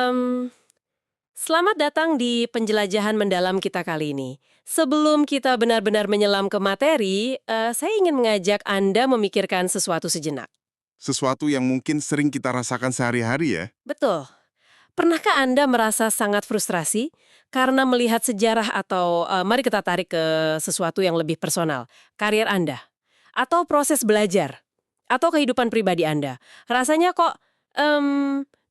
Em, Selamat datang di penjelajahan mendalam kita kali ini. Sebelum kita benar-benar menyelam ke materi, saya ingin mengajak Anda memikirkan sesuatu sejenak. Sesuatu yang mungkin sering kita rasakan sehari-hari ya. Betul. Pernahkah Anda merasa sangat frustrasi karena melihat sejarah atau mari kita tarik ke sesuatu yang lebih personal, karier Anda, atau proses belajar, atau kehidupan pribadi Anda. Rasanya kok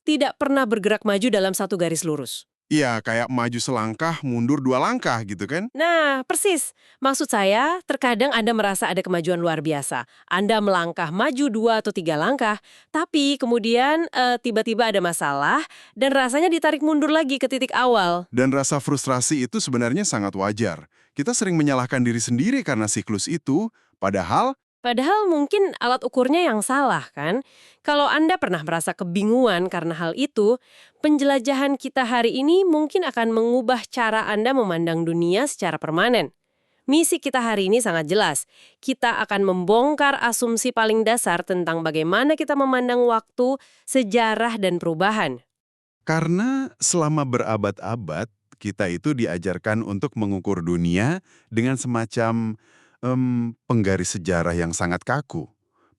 tidak pernah bergerak maju dalam satu garis lurus. Iya, kayak maju selangkah, mundur dua langkah gitu kan. Nah, persis. Maksud saya, terkadang Anda merasa ada kemajuan luar biasa. Anda melangkah maju 2 atau 3 langkah, tapi kemudian tiba-tiba ada masalah dan rasanya ditarik mundur lagi ke titik awal. Dan rasa frustrasi itu sebenarnya sangat wajar. Kita sering menyalahkan diri sendiri karena siklus itu, padahal Padahal mungkin alat ukurnya yang salah, kan? Kalau Anda pernah merasa kebingungan karena hal itu, penjelajahan kita hari ini mungkin akan mengubah cara Anda memandang dunia secara permanen. Misi kita hari ini sangat jelas. Kita akan membongkar asumsi paling dasar tentang bagaimana kita memandang waktu, sejarah, dan perubahan. karena selama berabad-abad kita itu diajarkan untuk mengukur dunia dengan semacam penggaris sejarah yang sangat kaku.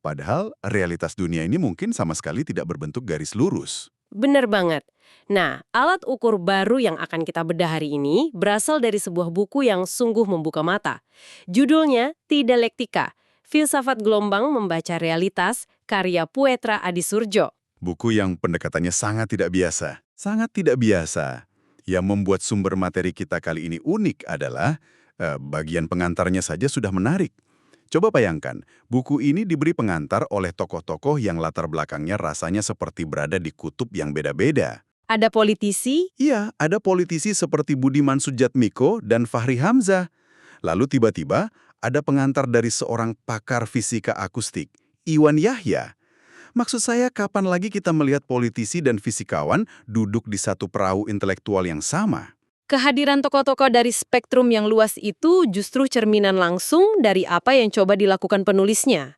Padahal realitas dunia ini mungkin sama sekali tidak berbentuk garis lurus. Bener banget. Nah, alat ukur baru yang akan kita bedah hari ini berasal dari sebuah buku yang sungguh membuka mata. Judulnya Dialektika, Filsafat Gelombang Membaca Realitas, karya Puetra Adisurjo. Buku yang pendekatannya sangat tidak biasa. Sangat tidak biasa. Yang membuat sumber materi kita kali ini unik adalah bagian pengantarnya saja sudah menarik. Coba bayangkan, buku ini diberi pengantar oleh tokoh-tokoh yang latar belakangnya rasanya seperti berada di kutub yang beda-beda. Ada politisi, Iya, ada politisi seperti Budiman Sujatmiko dan Fahri Hamzah. Lalu tiba-tiba ada pengantar dari seorang pakar fisika akustik, Iwan Yahya. Maksud saya, kapan lagi kita melihat politisi dan fisikawan duduk di satu perahu intelektual yang sama? kehadiran tokoh-tokoh dari spektrum yang luas itu justru cerminan langsung dari apa yang coba dilakukan penulisnya.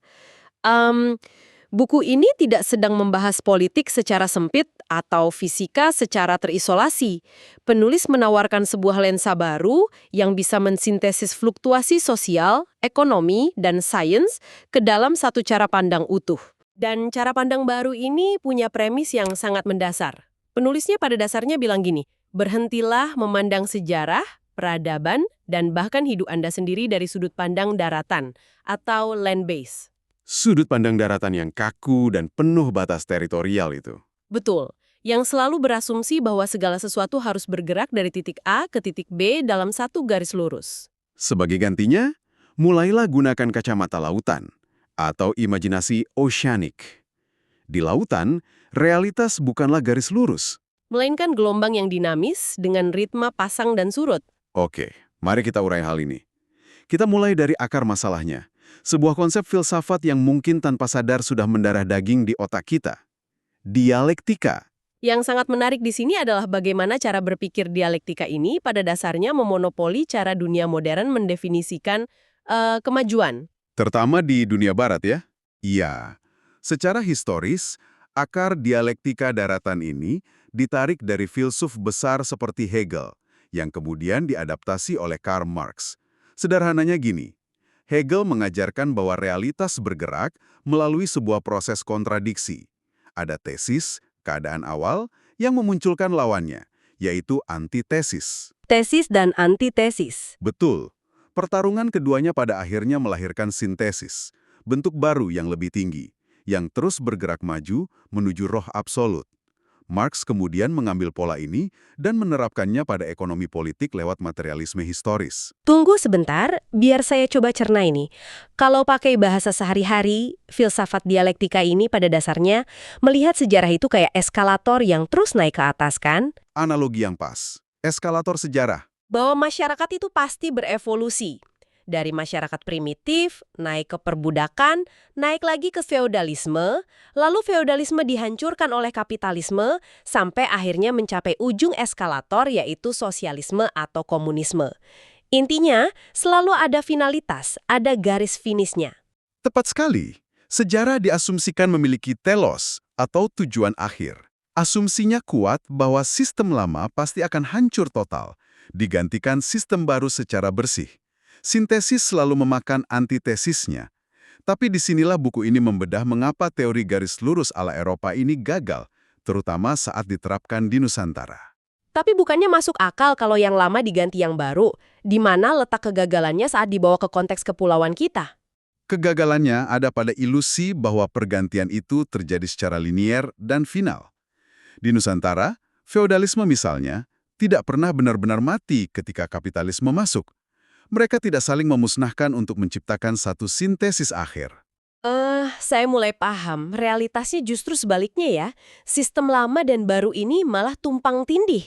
Em, Buku ini tidak sedang membahas politik secara sempit atau fisika secara terisolasi. Penulis menawarkan sebuah lensa baru yang bisa mensintesis fluktuasi sosial, ekonomi, dan sains ke dalam satu cara pandang utuh. Dan cara pandang baru ini punya premis yang sangat mendasar. Penulisnya pada dasarnya bilang gini, berhentilah memandang sejarah, peradaban, dan bahkan hidup Anda sendiri dari sudut pandang daratan atau land base. Sudut pandang daratan yang kaku dan penuh batas teritorial itu. Betul, yang selalu berasumsi bahwa segala sesuatu harus bergerak dari titik A ke titik B dalam satu garis lurus. Sebagai gantinya, mulailah gunakan kacamata lautan atau imajinasi oceanic. Di lautan, realitas bukanlah garis lurus. Melainkan gelombang yang dinamis dengan ritme pasang dan surut. Oke, mari kita urai hal ini. Kita mulai dari akar masalahnya. Sebuah konsep filsafat yang mungkin tanpa sadar sudah mendarah daging di otak kita. Dialektika. Yang sangat menarik di sini adalah bagaimana cara berpikir dialektika ini pada dasarnya memonopoli cara dunia modern mendefinisikan kemajuan. Terutama di dunia barat ya? Iya. Secara historis, akar dialektika daratan ini ditarik dari filsuf besar seperti Hegel, yang kemudian diadaptasi oleh Karl Marx. Sederhananya gini, Hegel mengajarkan bahwa realitas bergerak melalui sebuah proses kontradiksi. Ada tesis, keadaan awal, yang memunculkan lawannya, yaitu antitesis. Tesis dan antitesis. Betul. Pertarungan keduanya pada akhirnya melahirkan sintesis, bentuk baru yang lebih tinggi, yang terus bergerak maju menuju roh absolut. Marx kemudian mengambil pola ini dan menerapkannya pada ekonomi politik lewat materialisme historis. Tunggu sebentar, biar saya coba cerna ini. Kalau pakai bahasa sehari-hari, filsafat dialektika ini pada dasarnya melihat sejarah itu kayak eskalator yang terus naik ke atas, kan? Analogi yang pas. Eskalator sejarah. Bahwa masyarakat itu pasti berevolusi. Dari masyarakat primitif, naik ke perbudakan, naik lagi ke feodalisme, lalu feodalisme dihancurkan oleh kapitalisme, sampai akhirnya mencapai ujung eskalator yaitu sosialisme atau komunisme. Intinya, selalu ada finalitas, ada garis finishnya. Tepat sekali. Sejarah diasumsikan memiliki telos atau tujuan akhir. Asumsinya kuat bahwa sistem lama pasti akan hancur total, digantikan sistem baru secara bersih. Sintesis selalu memakan antitesisnya. Tapi disinilah buku ini membedah mengapa teori garis lurus ala Eropa ini gagal, terutama saat diterapkan di Nusantara. Tapi bukannya masuk akal kalau yang lama diganti yang baru? Di mana letak kegagalannya saat dibawa ke konteks kepulauan kita? Kegagalannya ada pada ilusi bahwa pergantian itu terjadi secara linier dan final. Di Nusantara, feodalisme misalnya, tidak pernah benar-benar mati ketika kapitalisme masuk. Mereka tidak saling memusnahkan untuk menciptakan satu sintesis akhir. Saya mulai paham. Realitasnya justru sebaliknya ya. Sistem lama dan baru ini malah tumpang tindih.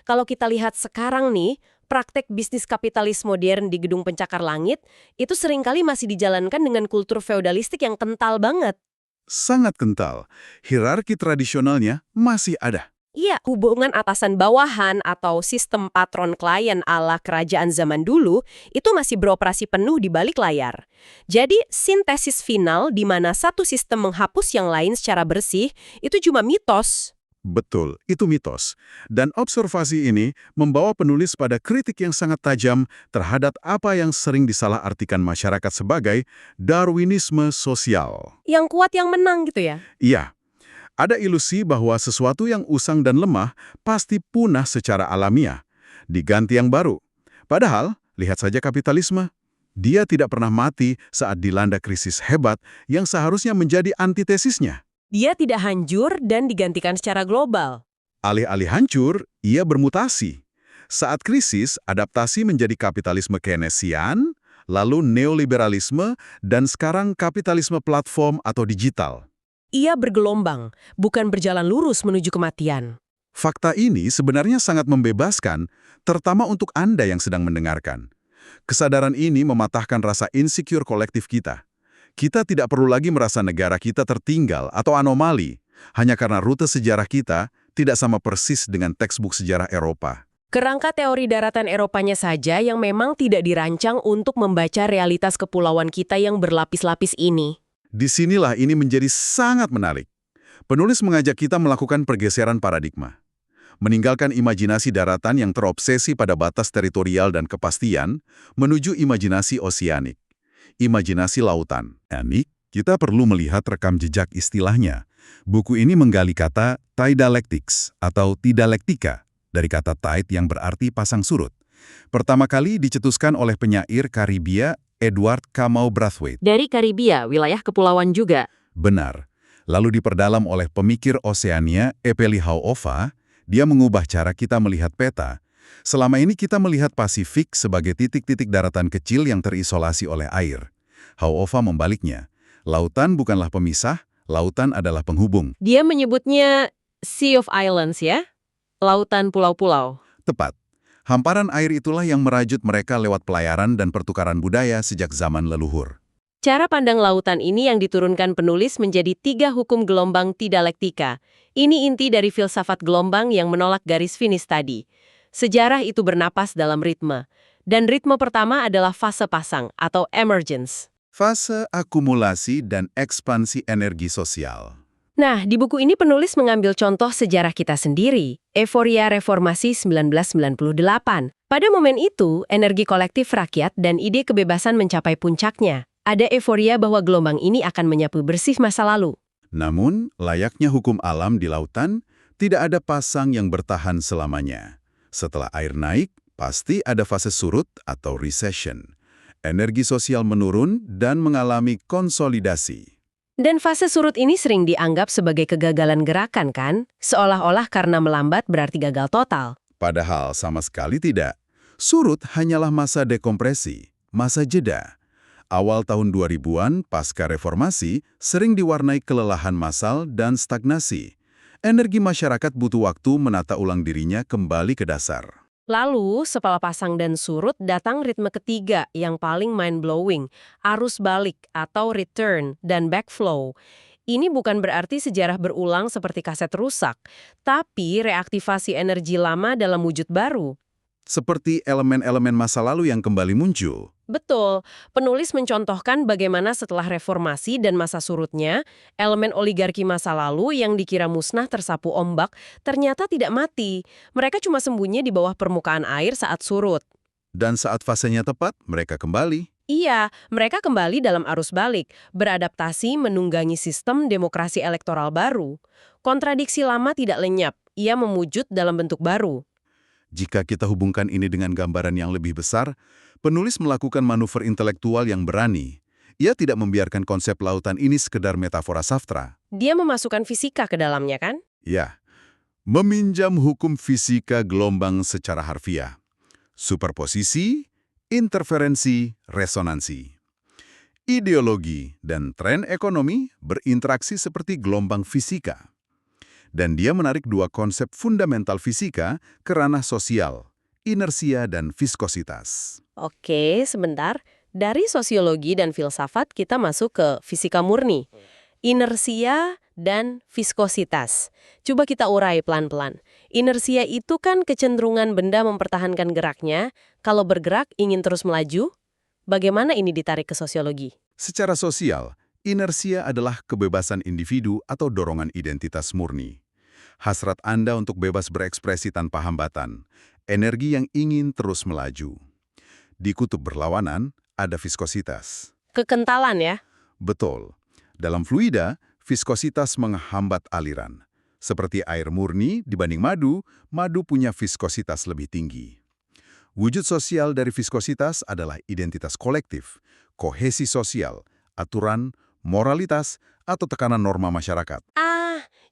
Kalau kita lihat sekarang nih, praktek bisnis kapitalis modern di gedung pencakar langit, itu seringkali masih dijalankan dengan kultur feodalistik yang kental banget. Sangat kental, hierarki tradisionalnya masih ada. Iya, hubungan atasan-bawahan atau sistem patron-klien ala kerajaan zaman dulu itu masih beroperasi penuh di balik layar. Jadi, sintesis final di mana satu sistem menghapus yang lain secara bersih itu cuma mitos. Betul, itu mitos. Dan observasi ini membawa penulis pada kritik yang sangat tajam terhadap apa yang sering disalahartikan masyarakat sebagai Darwinisme sosial. Yang kuat yang menang gitu ya. Iya, ada ilusi bahwa sesuatu yang usang dan lemah pasti punah secara alamiah, diganti yang baru. Padahal, lihat saja kapitalisme. Dia tidak pernah mati saat dilanda krisis hebat yang seharusnya menjadi antitesisnya. Dia tidak hancur dan digantikan secara global. Alih-alih hancur, ia bermutasi. Saat krisis, adaptasi menjadi kapitalisme Keynesian, lalu neoliberalisme, dan sekarang kapitalisme platform atau digital. Ia bergelombang, bukan berjalan lurus menuju kematian. Fakta ini sebenarnya sangat membebaskan, terutama untuk Anda yang sedang mendengarkan. Kesadaran ini mematahkan rasa insecure kolektif kita. Kita tidak perlu lagi merasa negara kita tertinggal atau anomali, hanya karena rute sejarah kita tidak sama persis dengan textbook sejarah Eropa. Kerangka teori daratan Eropanya saja yang memang tidak dirancang untuk membaca realitas kepulauan kita yang berlapis-lapis ini. Disinilah ini menjadi sangat menarik. Penulis mengajak kita melakukan pergeseran paradigma. Meninggalkan imajinasi daratan yang terobsesi pada batas teritorial dan kepastian, menuju imajinasi oseanik. Imajinasi lautan. Kita perlu melihat rekam jejak istilahnya. Buku ini menggali kata tidalektics atau tidalektika, dari kata tide yang berarti pasang surut. Pertama kali dicetuskan oleh penyair Karibia Edward Kamau Brathwaite. Dari Karibia, wilayah kepulauan juga. Benar. Lalu diperdalam oleh pemikir Oseania Epeli Hauofa, dia mengubah cara kita melihat peta. Selama ini kita melihat Pasifik sebagai titik-titik daratan kecil yang terisolasi oleh air. Hauofa membaliknya. Lautan bukanlah pemisah, lautan adalah penghubung. Dia menyebutnya Sea of Islands ya? Lautan pulau-pulau. Tepat. Hamparan air itulah yang merajut mereka lewat pelayaran dan pertukaran budaya sejak zaman leluhur. Cara pandang lautan ini yang diturunkan penulis menjadi 3 hukum gelombang tidalektika. Ini inti dari filsafat gelombang yang menolak garis finish tadi. Sejarah itu bernapas dalam ritme. Dan ritme pertama adalah fase pasang atau emergence. Fase akumulasi dan ekspansi energi sosial. Nah, di buku ini penulis mengambil contoh sejarah kita sendiri, euforia reformasi 1998. Pada momen itu, energi kolektif rakyat dan ide kebebasan mencapai puncaknya. Ada euforia bahwa gelombang ini akan menyapu bersih masa lalu. Namun, layaknya hukum alam di lautan, tidak ada pasang yang bertahan selamanya. Setelah air naik, pasti ada fase surut atau recession. Energi sosial menurun dan mengalami konsolidasi. Dan fase surut ini sering dianggap sebagai kegagalan gerakan kan? Seolah-olah karena melambat berarti gagal total. Padahal sama sekali tidak. Surut hanyalah masa dekompresi, masa jeda. Awal tahun 2000-an, pasca reformasi, sering diwarnai kelelahan massal dan stagnasi. Energi masyarakat butuh waktu menata ulang dirinya kembali ke dasar. Lalu, setelah pasang dan surut, datang ritme ketiga yang paling mind-blowing, arus balik atau return dan backflow. Ini bukan berarti sejarah berulang seperti kaset rusak, tapi reaktivasi energi lama dalam wujud baru. seperti elemen-elemen masa lalu yang kembali muncul. Betul, penulis mencontohkan bagaimana setelah reformasi dan masa surutnya, elemen oligarki masa lalu yang dikira musnah tersapu ombak ternyata tidak mati. Mereka cuma sembunyi di bawah permukaan air saat surut. Dan saat fasenya tepat, mereka kembali. Iya, mereka kembali dalam arus balik, beradaptasi menunggangi sistem demokrasi elektoral baru. Kontradiksi lama tidak lenyap, ia memujud dalam bentuk baru. Jika kita hubungkan ini dengan gambaran yang lebih besar, penulis melakukan manuver intelektual yang berani. Ia tidak membiarkan konsep lautan ini sekedar metafora sastra. Dia memasukkan fisika ke dalamnya, kan? Ya, meminjam hukum fisika gelombang secara harfiah. Superposisi, interferensi, resonansi. Ideologi dan tren ekonomi berinteraksi seperti gelombang fisika. Dan dia menarik dua konsep fundamental fisika ke ranah sosial, inersia dan viskositas. Oke, sebentar. Dari sosiologi dan filsafat kita masuk ke fisika murni. Inersia dan viskositas. Coba kita urai pelan-pelan. Inersia itu kan kecenderungan benda mempertahankan geraknya. Kalau bergerak ingin terus melaju. Bagaimana ini ditarik ke sosiologi? Secara sosial, inersia adalah kebebasan individu atau dorongan identitas murni. Hasrat Anda untuk bebas berekspresi tanpa hambatan, energi yang ingin terus melaju. Di kutub berlawanan, ada viskositas. Kekentalan ya? Betul. Dalam fluida, viskositas menghambat aliran. Seperti air murni dibanding madu, madu punya viskositas lebih tinggi. Wujud sosial dari viskositas adalah identitas kolektif, kohesi sosial, aturan, moralitas, atau tekanan norma masyarakat.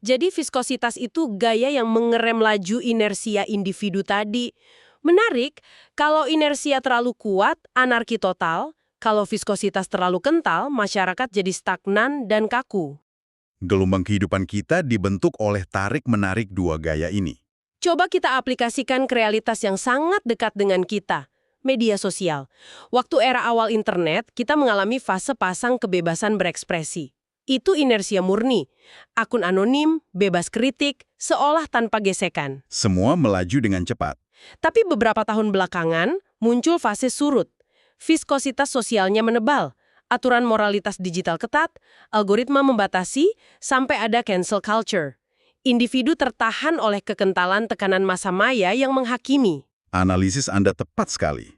Jadi viskositas itu gaya yang mengerem laju inersia individu tadi. Menarik, kalau inersia terlalu kuat, anarki total. Kalau viskositas terlalu kental, masyarakat jadi stagnan dan kaku. Gelombang kehidupan kita dibentuk oleh tarik-menarik dua gaya ini. Coba kita aplikasikan ke realitas yang sangat dekat dengan kita, media sosial. Waktu era awal internet, kita mengalami fase pasang kebebasan berekspresi. Itu inersia murni. Akun anonim, bebas kritik, seolah tanpa gesekan. Semua melaju dengan cepat. Tapi beberapa tahun belakangan, muncul fase surut. Viskositas sosialnya menebal. Aturan moralitas digital ketat, algoritma membatasi, sampai ada cancel culture. Individu tertahan oleh kekentalan tekanan massa maya yang menghakimi. Analisis Anda tepat sekali.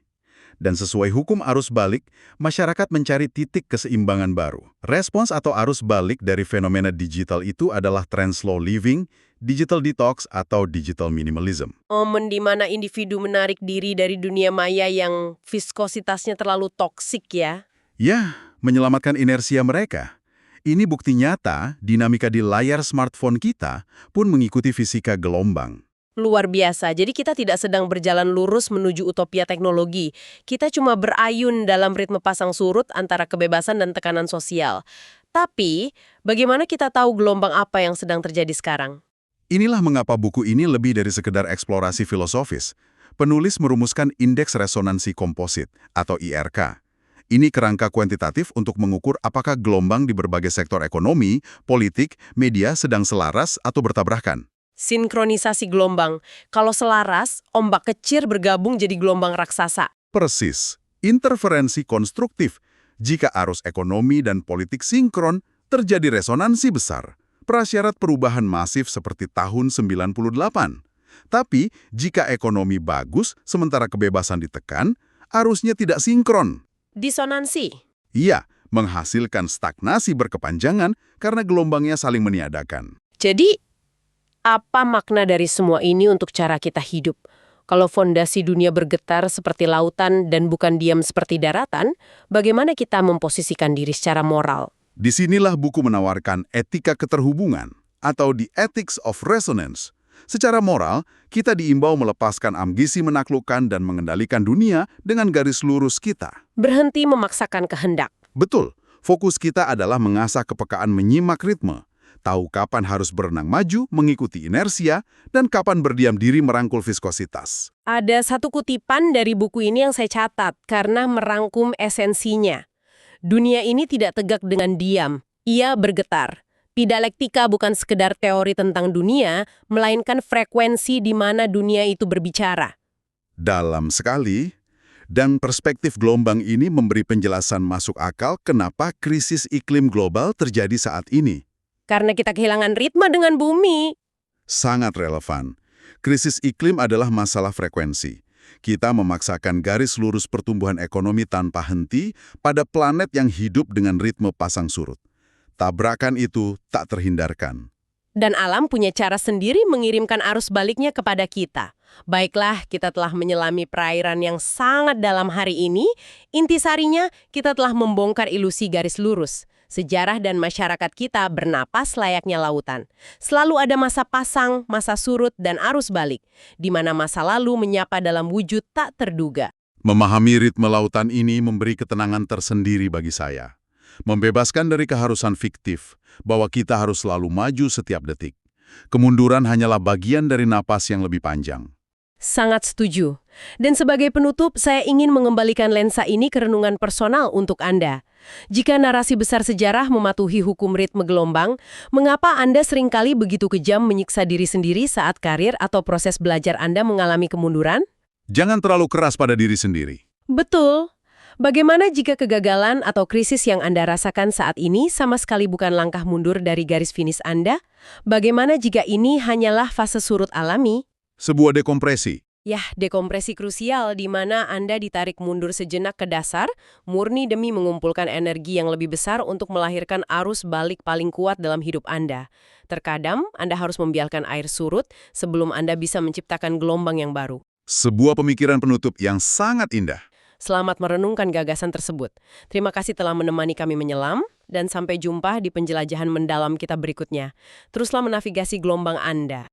Dan sesuai hukum arus balik, masyarakat mencari titik keseimbangan baru. Respons atau arus balik dari fenomena digital itu adalah tren slow living, digital detox, atau digital minimalism. Momen di mana individu menarik diri dari dunia maya yang viskositasnya terlalu toksik ya. Ya, menyelamatkan inersia mereka. Ini bukti nyata, dinamika di layar smartphone kita pun mengikuti fisika gelombang. Luar biasa, jadi kita tidak sedang berjalan lurus menuju utopia teknologi. Kita cuma berayun dalam ritme pasang surut antara kebebasan dan tekanan sosial. Tapi, bagaimana kita tahu gelombang apa yang sedang terjadi sekarang? Inilah mengapa buku ini lebih dari sekedar eksplorasi filosofis. Penulis merumuskan indeks resonansi komposit, atau IRK. Ini kerangka kuantitatif untuk mengukur apakah gelombang di berbagai sektor ekonomi, politik, media sedang selaras atau bertabrakan. Sinkronisasi gelombang. Kalau selaras, ombak kecil bergabung jadi gelombang raksasa. Persis, interferensi konstruktif. Jika arus ekonomi dan politik sinkron, terjadi resonansi besar. Prasyarat perubahan masif seperti tahun 98. Tapi, jika ekonomi bagus sementara kebebasan ditekan, arusnya tidak sinkron. Disonansi. Iya, menghasilkan stagnasi berkepanjangan karena gelombangnya saling meniadakan. Jadi, apa makna dari semua ini untuk cara kita hidup? Kalau fondasi dunia bergetar seperti lautan dan bukan diam seperti daratan, bagaimana kita memposisikan diri secara moral? Disinilah buku menawarkan etika keterhubungan, atau The Ethics of Resonance. Secara moral, kita diimbau melepaskan ambisi menaklukkan dan mengendalikan dunia dengan garis lurus kita. Berhenti memaksakan kehendak. Betul, fokus kita adalah mengasah kepekaan menyimak ritme. Tahu kapan harus berenang maju, mengikuti inersia, dan kapan berdiam diri merangkul viskositas. Ada satu kutipan dari buku ini yang saya catat karena merangkum esensinya. Dunia ini tidak tegak dengan diam, ia bergetar. Dialektika bukan sekedar teori tentang dunia, melainkan frekuensi di mana dunia itu berbicara. Dalam sekali, dan perspektif gelombang ini memberi penjelasan masuk akal kenapa krisis iklim global terjadi saat ini. Karena kita kehilangan ritme dengan bumi. Sangat relevan. Krisis iklim adalah masalah frekuensi. Kita memaksakan garis lurus pertumbuhan ekonomi tanpa henti pada planet yang hidup dengan ritme pasang surut. Tabrakan itu tak terhindarkan. Dan alam punya cara sendiri mengirimkan arus baliknya kepada kita. Baiklah, kita telah menyelami perairan yang sangat dalam hari ini. Intisarinya, kita telah membongkar ilusi garis lurus. Sejarah dan masyarakat kita bernapas layaknya lautan. Selalu ada masa pasang, masa surut, dan arus balik, di mana masa lalu menyapa dalam wujud tak terduga. Memahami ritme lautan ini memberi ketenangan tersendiri bagi saya. Membebaskan dari keharusan fiktif bahwa kita harus selalu maju setiap detik. Kemunduran hanyalah bagian dari napas yang lebih panjang. Sangat setuju. Dan sebagai penutup, saya ingin mengembalikan lensa ini ke renungan personal untuk Anda. Jika narasi besar sejarah mematuhi hukum ritme gelombang, mengapa Anda seringkali begitu kejam menyiksa diri sendiri saat karir atau proses belajar Anda mengalami kemunduran? Jangan terlalu keras pada diri sendiri. Betul. Bagaimana jika kegagalan atau krisis yang Anda rasakan saat ini sama sekali bukan langkah mundur dari garis finish Anda? Bagaimana jika ini hanyalah fase surut alami? Sebuah dekompresi. Yah, dekompresi krusial di mana Anda ditarik mundur sejenak ke dasar, murni demi mengumpulkan energi yang lebih besar untuk melahirkan arus balik paling kuat dalam hidup Anda. Terkadang, Anda harus membiarkan air surut sebelum Anda bisa menciptakan gelombang yang baru. Sebuah pemikiran penutup yang sangat indah. Selamat merenungkan gagasan tersebut. Terima kasih telah menemani kami menyelam, dan sampai jumpa di penjelajahan mendalam kita berikutnya. Teruslah menavigasi gelombang Anda.